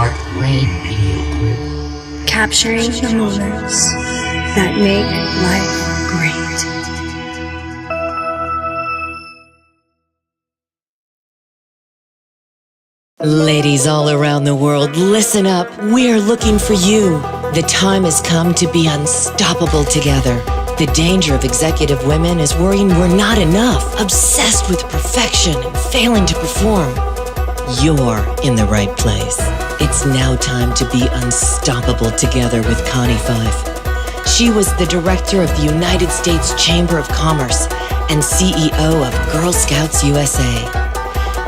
Radio Group. Capturing the moments that make life great. Ladies all around the world, listen up. We're looking for you. The time has come to be unstoppable together. The danger of executive women is worrying we're not enough, obsessed with perfection and failing to perform. You're in the right place. It's now time to be unstoppable together with Connie Five. She was the director of the United States Chamber of Commerce and CEO of Girl Scouts USA.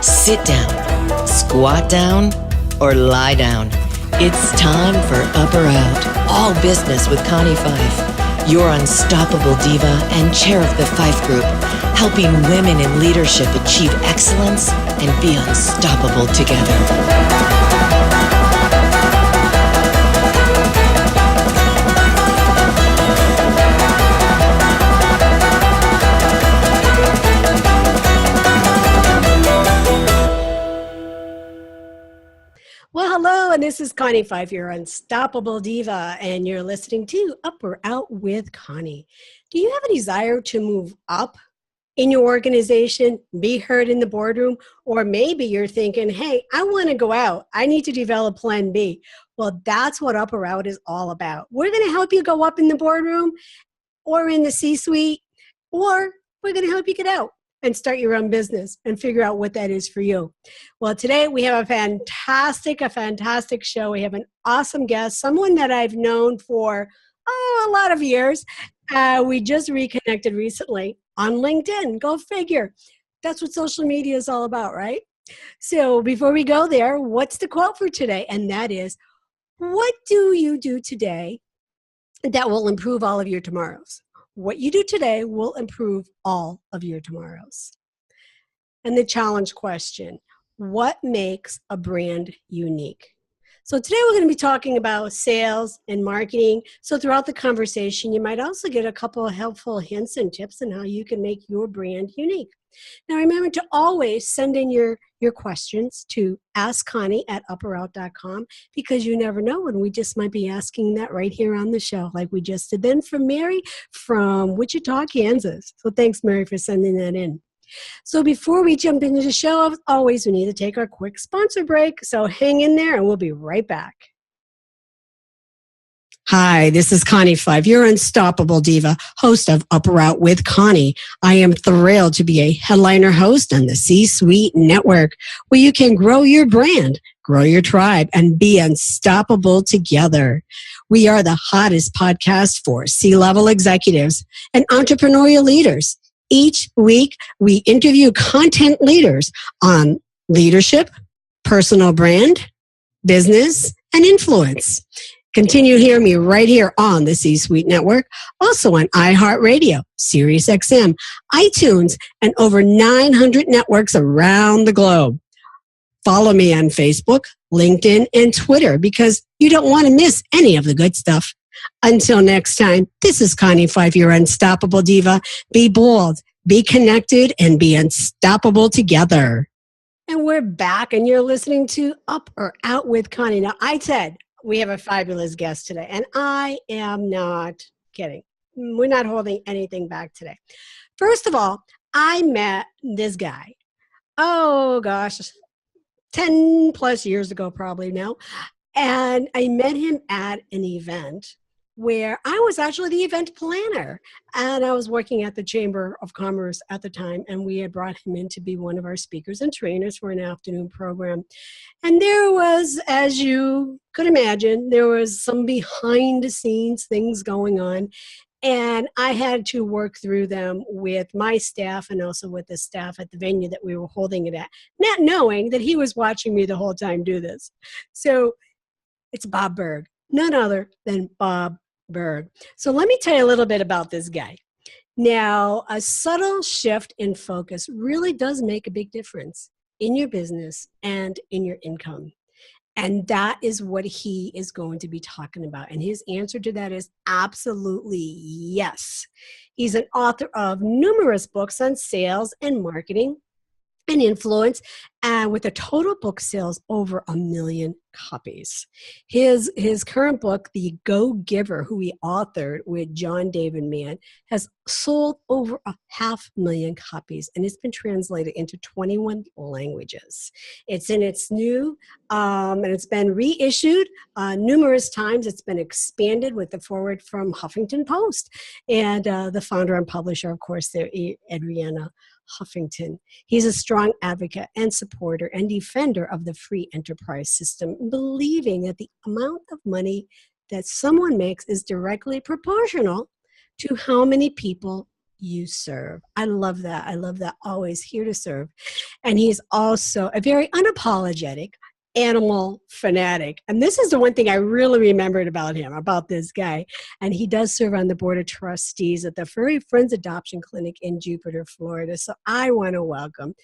Sit down, squat down, or lie down. It's time for Up or Out, all business with Connie Five, your unstoppable diva and chair of the Fife Group, helping women in leadership achieve excellence and be unstoppable together. Well, hello, and this is Connie Five, your unstoppable diva, and you're listening to Up or Out with Connie. Do you have a desire to move up in your organization, be heard in the boardroom, or maybe you're thinking, hey, I want to go out. I need to develop plan B. Well, that's what Up or Out is all about. We're going to help you go up in the boardroom or in the C-suite, or we're going to help you get out and start your own business and figure out what that is for you. Well, today we have a fantastic show. We have an awesome guest, someone that I've known for a lot of years. We just reconnected recently on LinkedIn. Go figure. That's what social media is all about, right? So before we go there, what's the quote for today? And that is, what do you do today that will improve all of your tomorrows? What you do today will improve all of your tomorrows. And the challenge question, what makes a brand unique? So today we're going to be talking about sales and marketing. So throughout the conversation, you might also get a couple of helpful hints and tips on how you can make your brand unique. Now remember to always send in your questions to askconnie@uperout.com, because you never know when we just might be asking that right here on the show, like we just did then from Mary from Wichita, Kansas. So thanks, Mary, for sending that in. So before we jump into the show, as always, we need to take our quick sponsor break. So hang in there and we'll be right back. Hi, this is Connie Five, your unstoppable diva, host of Up or Out with Connie. I am thrilled to be a headliner host on the C-Suite Network, where you can grow your brand, grow your tribe, and be unstoppable together. We are the hottest podcast for C-level executives and entrepreneurial leaders. Each week, we interview content leaders on leadership, personal brand, business, and influence. Continue to hear me right here on the C-Suite Network, also on iHeartRadio, SiriusXM, iTunes, and over 900 networks around the globe. Follow me on Facebook, LinkedIn, and Twitter, because you don't want to miss any of the good stuff. Until next time, this is Connie Five, your unstoppable diva. Be bold, be connected, and be unstoppable together. And we're back, and you're listening to Up or Out with Connie. Now, I said we have a fabulous guest today, and I am not kidding. We're not holding anything back today. First of all, I met this guy, 10 plus years ago probably now, and I met him at an event where I was actually the event planner, and I was working at the Chamber of Commerce at the time, and we had brought him in to be one of our speakers and trainers for an afternoon program. And there was, as you could imagine, there was some behind the scenes things going on, and I had to work through them with my staff and also with the staff at the venue that we were holding it at, not knowing that he was watching me the whole time do this. So it's Bob Burg, none other than Bob Burg. So let me tell you a little bit about this guy. Now, a subtle shift in focus really does make a big difference in your business and in your income. And that is what he is going to be talking about. And his answer to that is absolutely yes. He's an author of numerous books on sales and marketing. and influence, and with a total book sales over 1 million copies. His current book, The Go Giver, who he authored with John David Mann, has sold over 500,000 copies, and it's been translated into 21 languages. It's in its new, and it's been reissued numerous times. It's been expanded with the foreword from Huffington Post, and the founder and publisher, of course, there, Adriana Huffington. He's a strong advocate and supporter and defender of the free enterprise system, believing that the amount of money that someone makes is directly proportional to how many people you serve. I love that. I love that. Always here to serve. And he's also a very unapologetic animal fanatic. And this is the one thing I really remembered about him, about this guy. And he does serve on the board of trustees at the Furry Friends Adoption Clinic in Jupiter, Florida. So I want to welcome,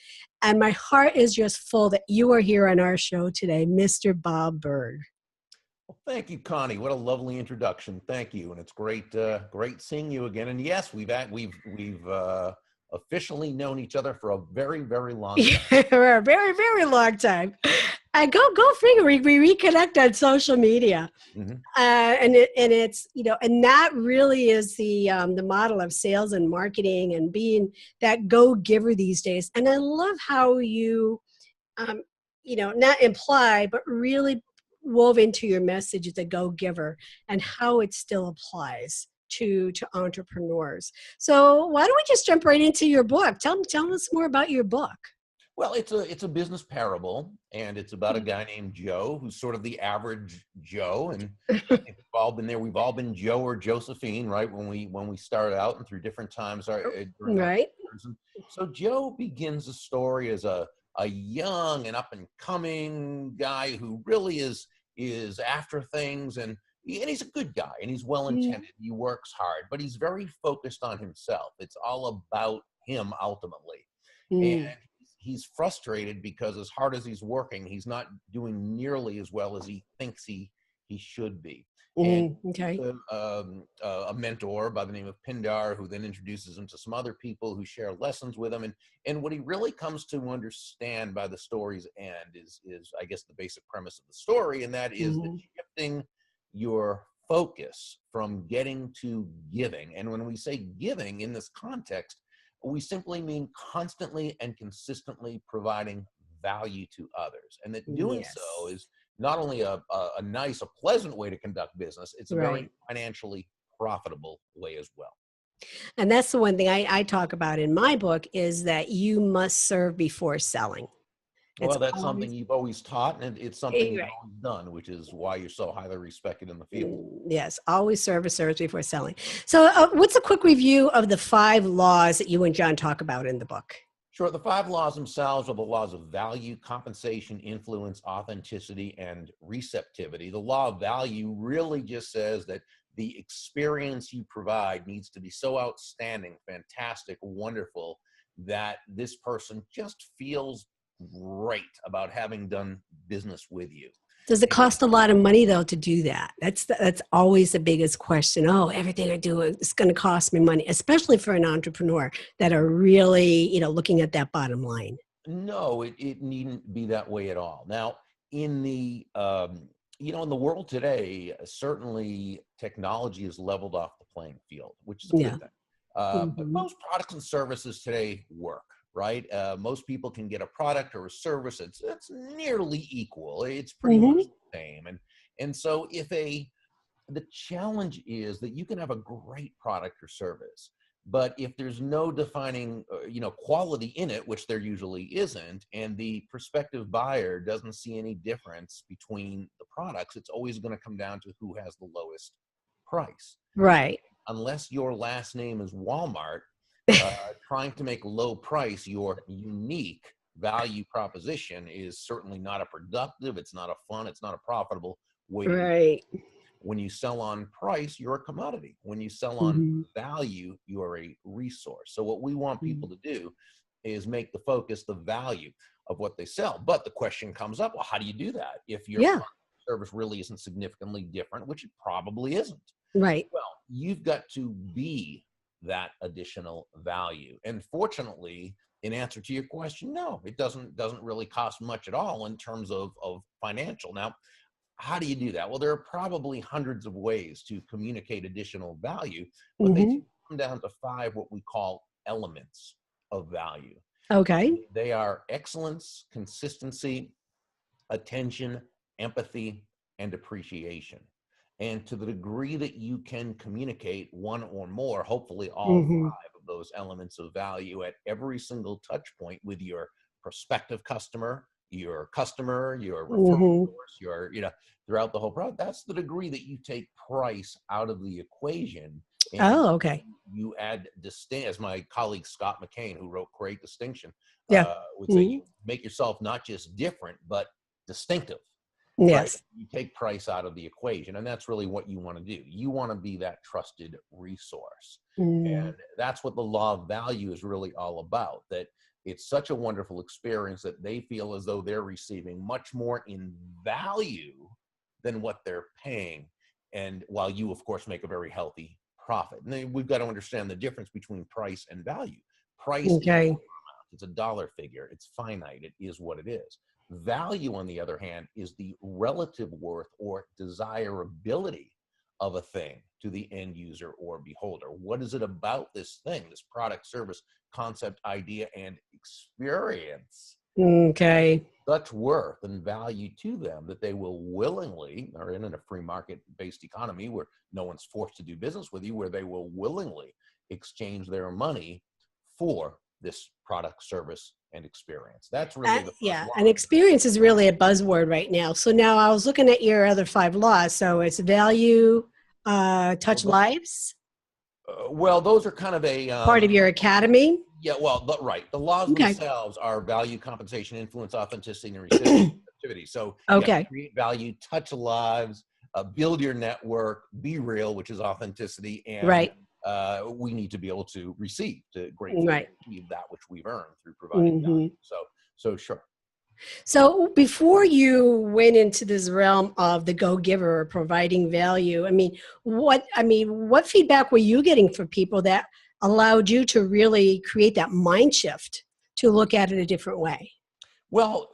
and my heart is just full that you are here on our show today, Mr. Bob Burg. Well, thank you, Connie. What a lovely introduction. Thank you, and it's great, great seeing you again. And yes, we've officially known each other for a very, very long time. For a very, very long time. Go figure. We reconnect on social media, and it's and that really is the model of sales and marketing and being that go giver these days. And I love how you, not imply but really wove into your message the go giver and how it still applies to entrepreneurs. So why don't we just jump right into your book? Tell us more about your book. Well, it's a business parable, and it's about a guy named Joe who's sort of the average Joe, and we've all been there. We've all been Joe or Josephine, right? When we started out and through different times, right? So Joe begins the story as a young and up and coming guy who really is after things, and he's a good guy, and he's well intended. He works hard, but he's very focused on himself. It's all about him ultimately, and he's frustrated because as hard as he's working, he's not doing nearly as well as he thinks he should be. And a mentor by the name of Pindar, who then introduces him to some other people who share lessons with him. And what he really comes to understand by the story's end is I guess the basic premise of the story, and that is that shifting your focus from getting to giving. And when we say giving in this context, we simply mean constantly and consistently providing value to others. And that doing so is not only a nice, a pleasant way to conduct business, it's a very financially profitable way as well. And that's the one thing I talk about in my book is that you must serve before selling. Well, that's something you've always taught, and it's something you've always done, which is why you're so highly respected in the field. Yes, always serve before selling. So what's a quick review of the 5 laws that you and John talk about in the book? Sure. The 5 laws themselves are the laws of value, compensation, influence, authenticity, and receptivity. The law of value really just says that the experience you provide needs to be so outstanding, fantastic, wonderful, that this person just feels great about having done business with you. Does it cost a lot of money though to do that? That's always the biggest question. Oh, everything I do is going to cost me money, especially for an entrepreneur that are really, looking at that bottom line. No, it needn't be that way at all. Now, in the in the world today, certainly technology has leveled off the playing field, which is a good thing. But most products and services today work. Right? Most people can get a product or a service. It's nearly equal. It's pretty much the same. And so the challenge is that you can have a great product or service, but if there's no defining, quality in it, which there usually isn't, and the prospective buyer doesn't see any difference between the products, it's always going to come down to who has the lowest price. Right. Unless your last name is Walmart, trying to make low price your unique value proposition is certainly not a productive, it's not a fun, it's not a profitable way to do it. When you sell on price, you're a commodity. When you sell on value, you're a resource. So what we want people to do is make the focus the value of what they sell. But the question comes up, well, how do you do that if your service really isn't significantly different, which it probably isn't? Right. Well, you've got to be that additional value. And fortunately, in answer to your question, no, it doesn't really cost much at all in terms of financial. Now, how do you do that? Well, there are probably hundreds of ways to communicate additional value, but they Mm-hmm. come down to 5 what we call elements of value. Okay. They are excellence, consistency, attention, empathy, and appreciation. And to the degree that you can communicate one or more, hopefully all 5 Mm-hmm. of those elements of value at every single touch point with your prospective customer, your referral Mm-hmm. source, throughout the whole process, that's the degree that you take price out of the equation. And Oh, okay. you add distinct, as my colleague Scott McCain, who wrote Great Distinction, Yeah. would say, Mm-hmm. you make yourself not just different, but distinctive. Right. Yes. You take price out of the equation, and that's really what you want to do. You want to be that trusted resource. Mm. And that's what the law of value is really all about, that it's such a wonderful experience that they feel as though they're receiving much more in value than what they're paying. And while you, of course, make a very healthy profit. And then we've got to understand the difference between price and value. Price is Okay. it's a dollar figure. It's finite. It is what it is. Value, on the other hand, is the relative worth or desirability of a thing to the end user or beholder. What is it about this thing, this product, service, concept, idea, and experience? Okay. Such worth and value to them that they will willingly, or in a free market-based economy where no one's forced to do business with you, where they will willingly exchange their money for this product, service, and experience. That's really the Yeah, first and law. experience is really a buzzword right now. So now I was looking at your other 5 laws. So it's value, touch lives, Well, those are kind of a part of your academy. yeah. Well, right. The laws Okay. themselves are value, compensation, influence, authenticity, and receptivity. So Okay. create value, touch lives, build your network, be real, which is authenticity, and Right. we need to be able to receive, to Right. receive that which we've earned through providing Hmm. value. So sure. So before you went into this realm of the go-giver or providing value, what feedback were you getting from people that allowed you to really create that mind shift to look at it a different way? Well,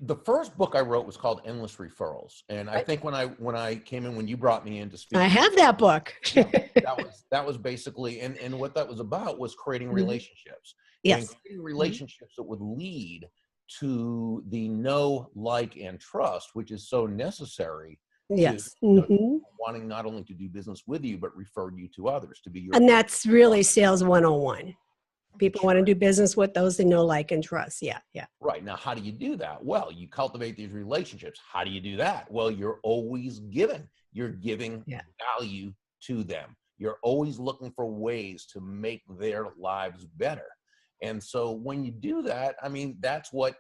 the first book I wrote was called Endless Referrals, and I think when I came in, when you brought me in to speak, I have that book. that was basically, and what that was about was creating Mhm. relationships, and Yes. creating relationships that would lead to the know, like, and trust, which is so necessary to Yes. Hmm. wanting not only to do business with you, but refer you to others, to be your And person. that's really sales 101. People want to do business with those they know, like, and trust. Yeah. Yeah. Right. Now, how do you do that? Well, you cultivate these relationships. How do you do that? Well, you're always giving. You're giving Yeah. value to them. You're always looking for ways to make their lives better. And so when you do that, I mean, that's what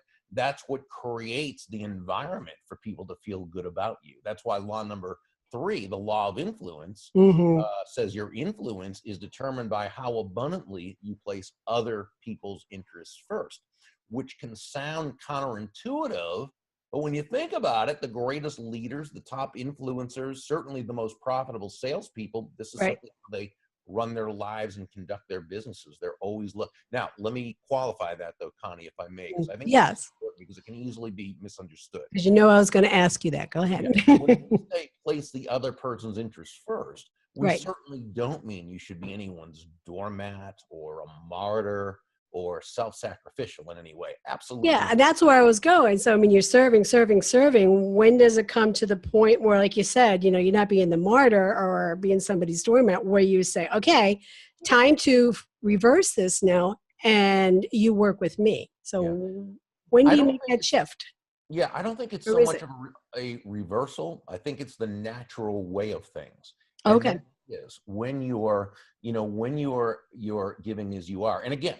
creates the environment for people to feel good about you. That's why law number 3, the law of influence, Hmm. says your influence is determined by how abundantly you place other people's interests first, which can sound counterintuitive. But when you think about it, the greatest leaders, the top influencers, certainly the most profitable salespeople, this is Right. something they run their lives and conduct their businesses. They're always now, let me qualify that though, Connie, if I may, because I think this is Yes. important because it can easily be misunderstood. Because I was going to ask you that. Go ahead. Yeah. When we say place the other person's interests first, we Right. certainly don't mean you should be anyone's doormat or a martyr or self-sacrificial in any way. Absolutely. Yeah, and that's where I was going. So, you're serving. When does it come to the point where, like you said, you're not being the martyr or being somebody's doormat, where you say, okay, time to reverse this now, and you work with me. So, when do I you don't make that shift? Yeah, I don't think it's Or so is much it? of a reversal. I think it's the natural way of things. And Okay. that is when you're giving as you are. And again,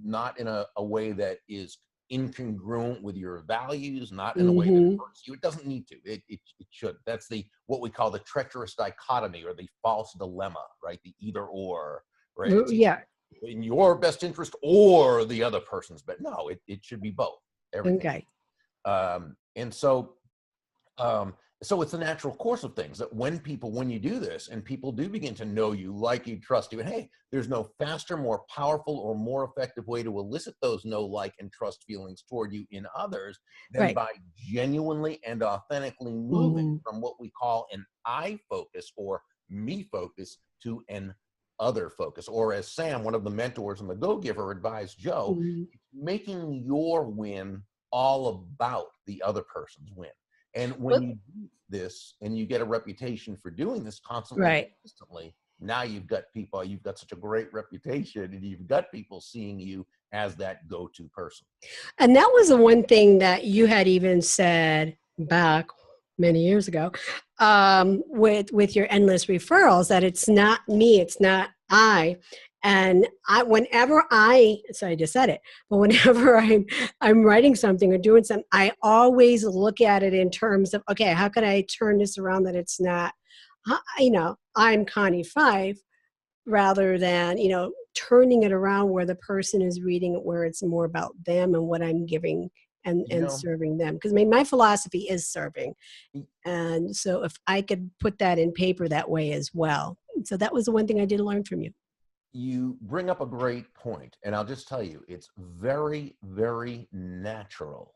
not in a way that is incongruent with your values, not in a way that Hmm. hurts you. It doesn't need to. It should. That's what we call the treacherous dichotomy or the false dilemma, right? The either or, right? It's either Yeah. in your best interest or the other person's, but no, it should be both. Everything. Okay. And so So it's the natural course of things that when you do this and people do begin to know you, like you, trust you, and hey, there's no faster, more powerful, or more effective way to elicit those know, like, and trust feelings toward you in others than by genuinely and authentically moving from what we call an I focus or me focus to an other focus. Or as Sam, one of the mentors in The Go-Giver, advised Joe, making your win all about the other person's win. And when you do this and you get a reputation for doing this constantly, consistently, now you've got such a great reputation, and you've got people seeing you as that go-to person. And that was the one thing that you had even said back many years ago with your endless referrals, that it's not me, it's not I. And whenever I'm writing something or doing something, I always look at it in terms of, okay, how can I turn this around that it's not, I'm Connie 5, rather than, turning it around where the person is reading it, where it's more about them and what I'm giving and serving them. Because my philosophy is serving. And so if I could put that in paper that way as well. So that was the one thing I did learn from you. You bring up a great point, and I'll just tell you, it's very, very natural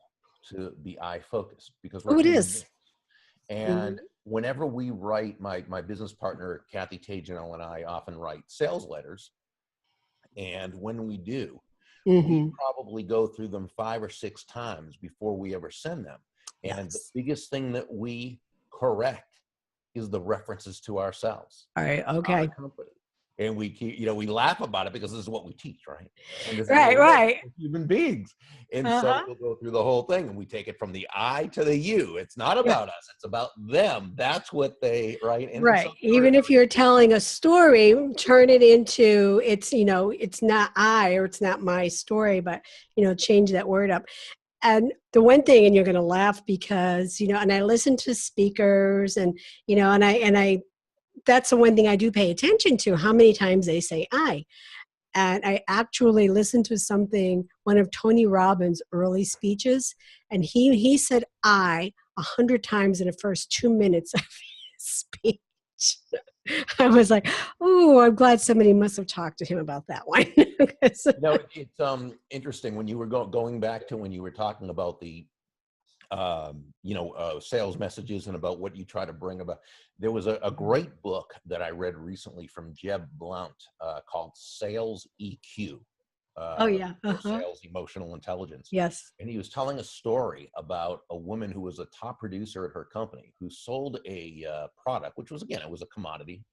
to be I-focused because it is. And whenever we write, my business partner, Kathy Tajanel, and I often write sales letters. And when we do, we probably go through them 5 or 6 times before we ever send them. And the biggest thing that we correct is the references to ourselves. All right. Okay. Our company. And we keep, we laugh about it because this is what we teach, right? And this right. Human beings. And so we'll go through the whole thing and we take it from the I to the you. It's not about us. It's about them. That's what they, right? And Even if you're telling a story, turn it into, it's not I or it's not my story, but, change that word up. And the one thing, and you're going to laugh because, and I listen to speakers and, and I that's the one thing I do pay attention to, how many times they say I. And I actually listened to one of Tony Robbins' early speeches, and he said I 100 times in the first 2 minutes of his speech. I was like, oh, I'm glad somebody must have talked to him about that one. It's interesting when you were going back to when you were talking about the sales messages and about what you try to bring about. There was a great book that I read recently from Jeb Blount called Sales EQ. Sales Emotional Intelligence. Yes. And he was telling a story about a woman who was a top producer at her company who sold a product, which was, again, it was a commodity.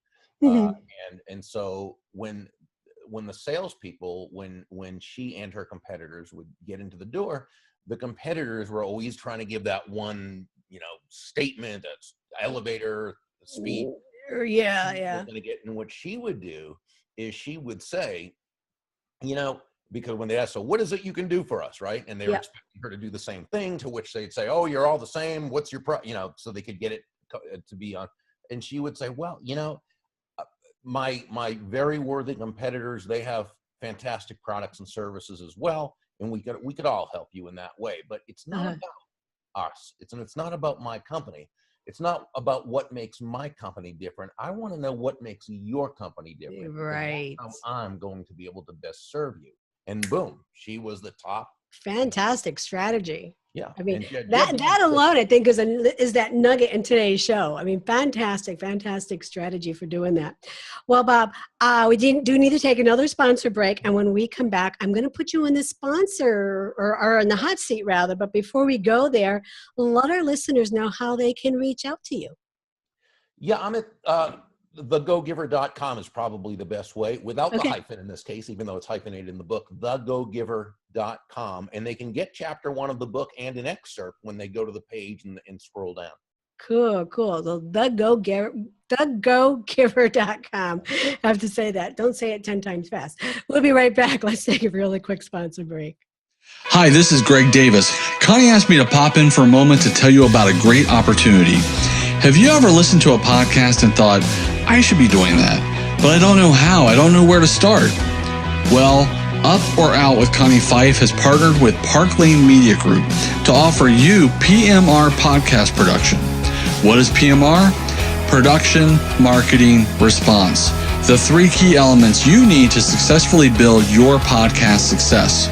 And so when the salespeople, when she and her competitors would get into the door, the competitors were always trying to give that one, statement, elevator speech. Yeah. And what she would do is she would say, because when they asked, so what is it you can do for us, right? And they were expecting her to do the same thing, to which they'd say, oh, you're all the same. What's your so they could get it to be on. And she would say, well, my very worthy competitors, they have fantastic products and services as well. And we could all help you in that way, but it's not about us. It's not about my company. It's not about what makes my company different. I want to know what makes your company different. Right. How I'm going to be able to best serve you. And boom, she was the top. Fantastic strategy. Yeah. I mean, that alone, I think, is that nugget in today's show. I mean, fantastic strategy for doing that. Well, Bob, we do need to take another sponsor break. And when we come back, I'm going to put you in the sponsor or in the hot seat rather. But before we go there, let our listeners know how they can reach out to you. Yeah, I'm at thegogiver.com is probably the best way, without the hyphen in this case, even though it's hyphenated in the book, thegogiver.com. And they can get chapter 1 of the book and an excerpt when they go to the page and scroll down. Cool. So thegogiver.com. I have to say that. Don't say it 10 times fast. We'll be right back. Let's take a really quick sponsor break. Hi, this is Greg Davis. Connie asked me to pop in for a moment to tell you about a great opportunity. Have you ever listened to a podcast and thought, I should be doing that, but I don't know how, I don't know where to start? Well, Up or Out with Connie Fife has partnered with Park Lane Media Group to offer you PMR podcast production. What is PMR? Production, marketing, response. The 3 key elements you need to successfully build your podcast success.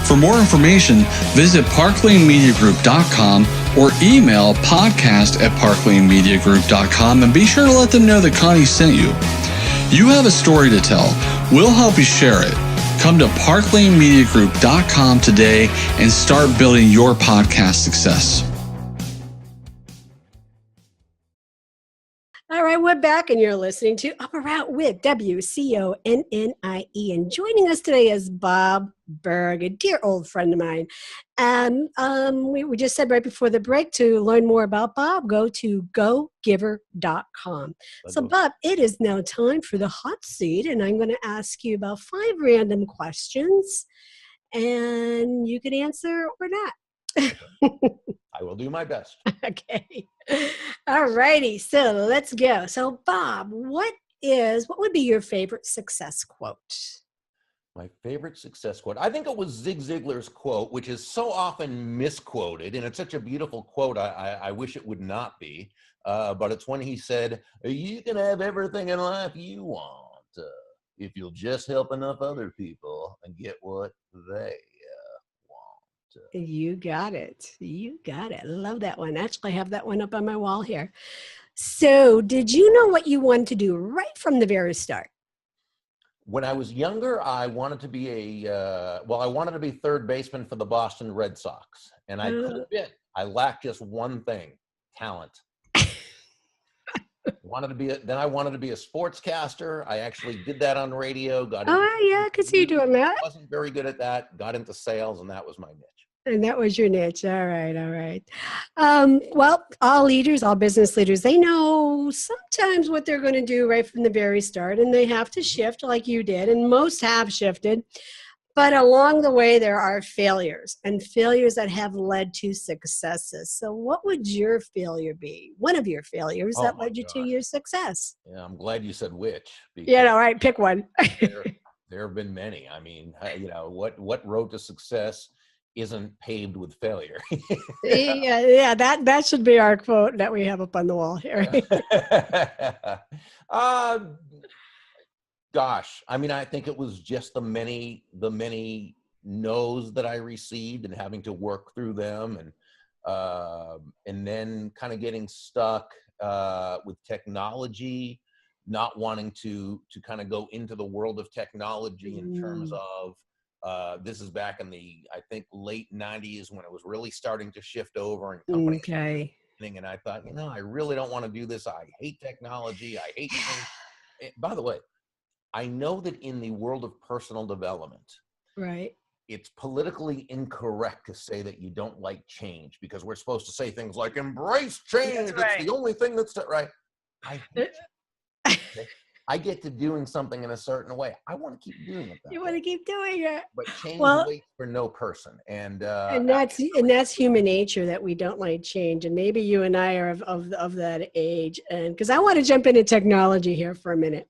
For more information, visit parklanemediagroup.com or email podcast@parklanemediagroup.com and be sure to let them know that Connie sent you. You have a story to tell. We'll help you share it. Come to parklanemediagroup.com today and start building your podcast success. All right, we're back, and you're listening to Up or Out with WCONNIE. And joining us today is Bob Burg, a dear old friend of mine. And we just said right before the break, to learn more about Bob, go to gogiver.com. So, Bob, it is now time for the hot seat, and I'm going to ask you about 5 random questions, and you can answer or not. I will do my best. Okay. All righty. So let's go. So Bob, what would be your favorite success quote? My favorite success quote. I think it was Zig Ziglar's quote, which is so often misquoted, and it's such a beautiful quote. I wish it would not be, but it's when he said, "You can have everything in life you want if you'll just help enough other people and get what they You got it. You got it. Love that one. Actually, I have that one up on my wall here. So did you know what you wanted to do right from the very start? When I was younger, I wanted to be I wanted to be third baseman for the Boston Red Sox. And I could have been. I lacked just one thing: talent. I wanted to be a sportscaster. I actually did that on radio. I could see you doing that. Wasn't very good at that. Got into sales, and that was my niche. And that was your niche. All right. All right. Well, all leaders, all business leaders, they know sometimes what they're going to do right from the very start, and they have to shift like you did, and most have shifted. But along the way, there are failures, and failures that have led to successes. So what would your failure be? One of your failures that led you to your success? Yeah, I'm glad you said which. Yeah, all right, pick one. there have been many. I mean, what road to success isn't paved with failure? yeah, that should be our quote that we have up on the wall here. Gosh, I mean, I think it was just the many no's that I received and having to work through them, and then kind of getting stuck with technology, not wanting to kind of go into the world of technology in terms of this is back in the, I think, late 90s when it was really starting to shift over and companies. Okay. And I thought, I really don't want to do this. I hate technology. I hate things. By the way, I know that in the world of personal development, right, it's politically incorrect to say that you don't like change, because we're supposed to say things like embrace change. Right. It's the only thing that's right. I hate change. I get to doing something in a certain way. I want to keep doing it. You want to keep doing it. But change waits for no person. And that's human nature, that we don't like change. And maybe you and I are of that age. And because I want to jump into technology here for a minute,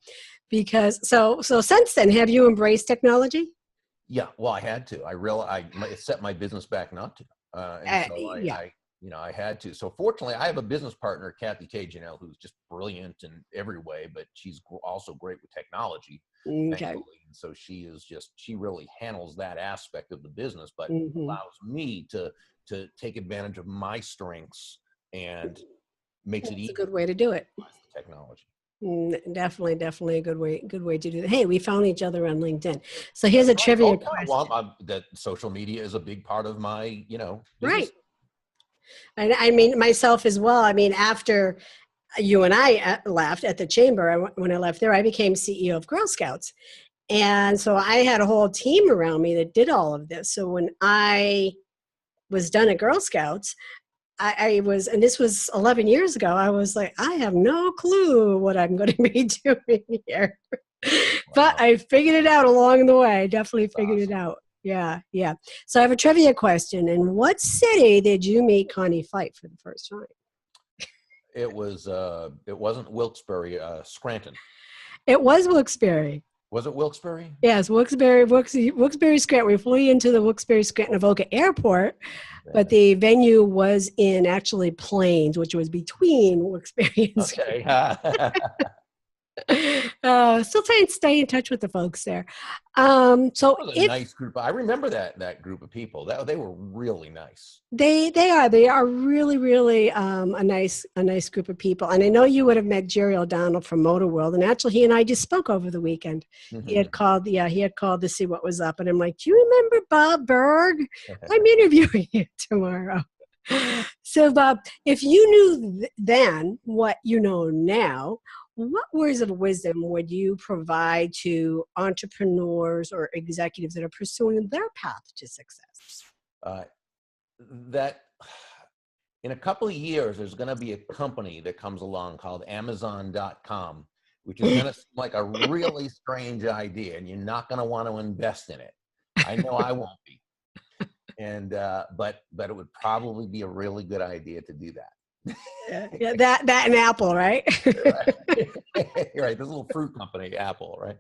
because so since then, have you embraced technology? Yeah, well, I had to. I set my business back not to. I had to. So fortunately, I have a business partner, Kathy Janelle, who's just brilliant in every way, but she's also great with technology. Okay. And so she really handles that aspect of the business, but allows me to take advantage of my strengths and makes it easy. It's a good way to do it. Technology. Definitely a good way to do that. Hey, we found each other on LinkedIn. So here's a trivia question. Well, that social media is a big part of my, business. Right. And I mean, myself as well. I mean, after you and I left at the chamber, when I left there, I became CEO of Girl Scouts. And so I had a whole team around me that did all of this. So when I was done at Girl Scouts, I was, and this was 11 years ago, I was like, I have no clue what I'm going to be doing here. But I figured it out along the way. Definitely figured it out. Yeah. So I have a trivia question. In what city did you meet Connie Fight for the first time? It wasn't Wilkes-Barre, Scranton. It was Wilkes-Barre. Was it Wilkes-Barre? Yes, Wilkes-Barre Scranton. We flew into the Wilkes-Barre Scranton Avoca Airport, but the venue was in actually Plains, which was between Wilkes-Barre and Okay. still stay in touch with the folks there. So That was a nice group. I remember that group of people. They were really nice. they are really, really a nice group of people. And I know you would have met Jerry O'Donnell from Motor World, and actually he and I just spoke over the weekend. Mm-hmm. He had called to see what was up, and I'm like, do you remember Bob Burg? I'm interviewing you tomorrow. So Bob, if you knew then what you know now, what words of wisdom would you provide to entrepreneurs or executives that are pursuing their path to success? That in a couple of years, there's going to be a company that comes along called Amazon.com, which is going to seem like a really strange idea, and you're not going to want to invest in it. I know I won't be. And but it would probably be a really good idea to do that. Yeah, that and Apple, right? You're right. This little fruit company, Apple, right?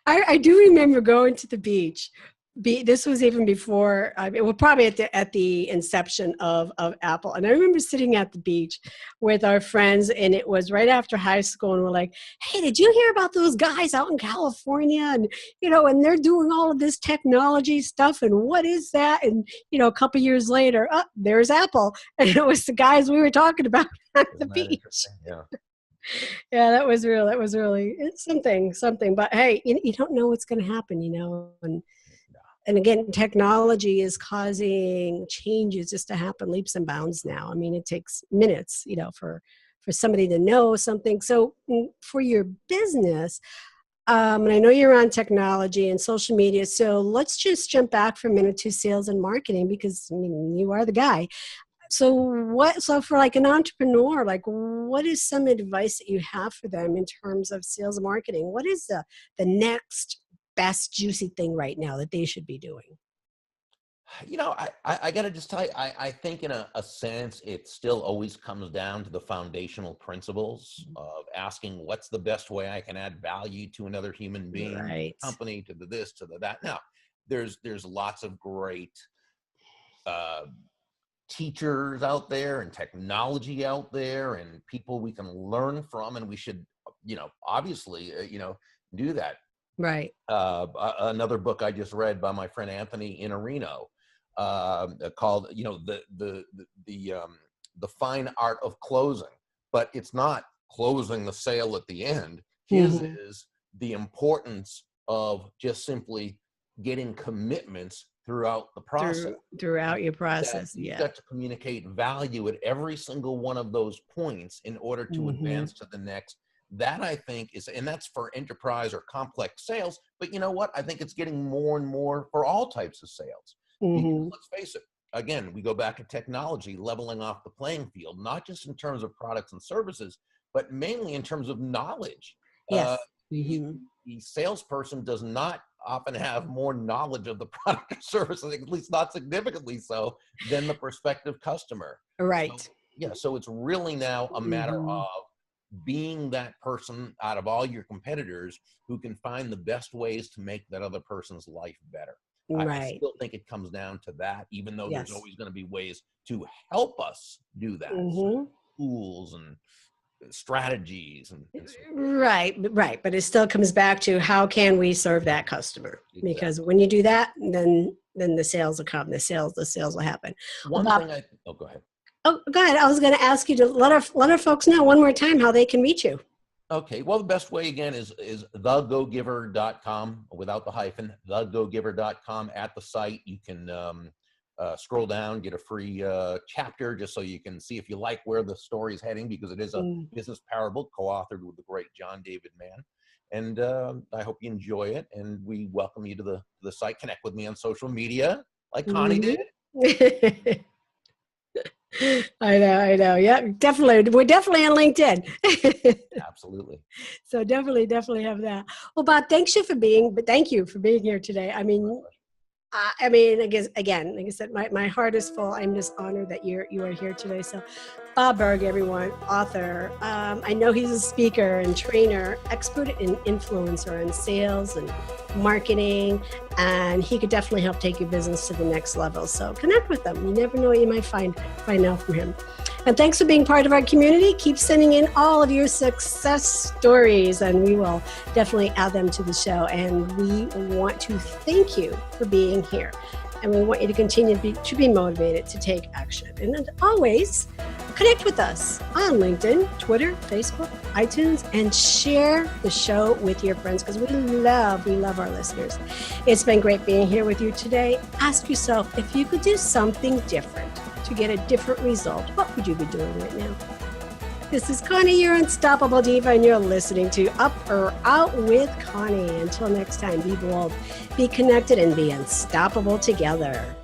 I do remember going to the beach. This was even before, it was probably at the inception of Apple. And I remember sitting at the beach with our friends, and it was right after high school, and we're like, hey, did you hear about those guys out in California? And, and they're doing all of this technology stuff, and what is that? And, a couple years later, there's Apple. And it was the guys we were talking about at the beach. Yeah. Yeah, that was really it's something. But hey, you don't know what's going to happen, and again, technology is causing changes just to happen leaps and bounds now. I mean, it takes minutes, for somebody to know something. So for your business, and I know you're on technology and social media, so let's just jump back for a minute to sales and marketing, because you are the guy. So for like an entrepreneur, like what is some advice that you have for them in terms of sales and marketing? What is the next best juicy thing right now that they should be doing? I got to just tell you, I think in a sense, it still always comes down to the foundational principles of asking what's the best way I can add value to another human being, right. company, to the this, to the that. Now, there's lots of great teachers out there and technology out there and people we can learn from, and we should, obviously, do that. Right. Another book I just read by my friend Anthony Iannarino, called, the fine art of closing, but it's not closing the sale at the end. His is the importance of just simply getting commitments throughout the process. Throughout your process, You've got to communicate value at every single one of those points in order to advance to the next. That I think is, and that's for enterprise or complex sales, but you know what? I think it's getting more and more for all types of sales. Because let's face it, again, we go back to technology, leveling off the playing field, not just in terms of products and services, but mainly in terms of knowledge. Yes. The salesperson does not often have more knowledge of the product or service, at least not significantly so, than the prospective customer. Right. So it's really now a matter of being that person out of all your competitors who can find the best ways to make that other person's life better. Right. I still think it comes down to that, even though there's always going to be ways to help us do that. So tools and strategies and right. But it still comes back to how can we serve that customer? Exactly. Because when you do that, then the sales will come. The sales will happen. Go ahead. Oh, go ahead. I was going to ask you to let our folks know one more time how they can reach you. Okay. Well, the best way again is thegogiver.com without the hyphen, thegogiver.com. At the site, you can scroll down, get a free chapter just so you can see if you like where the story is heading, because it is a business parable co-authored with the great John David Mann. And I hope you enjoy it. And we welcome you to the site. Connect with me on social media like Connie did. I know. Yeah, definitely. We're definitely on LinkedIn. Absolutely. So definitely have that. Well, Bob, thank you for being here today. I mean, I guess, again, like I said, my heart is full. I'm just honored that you are here today. So Bob Burg, everyone, author. I know he's a speaker and trainer, expert in influencer and sales and marketing, and he could definitely help take your business to the next level. So connect with him. You never know what you might find out from him. And thanks for being part of our community. Keep sending in all of your success stories, and we will definitely add them to the show. And we want to thank you for being here. And we want you to continue to be motivated to take action. And as always, connect with us on LinkedIn, Twitter, Facebook, iTunes, and share the show with your friends because we love our listeners. It's been great being here with you today. Ask yourself, if you could do something different to get a different result, what would you be doing right now? This is Connie, your unstoppable diva, and you're listening to Up or Out with Connie. Until next time, be bold, be connected, and be unstoppable together.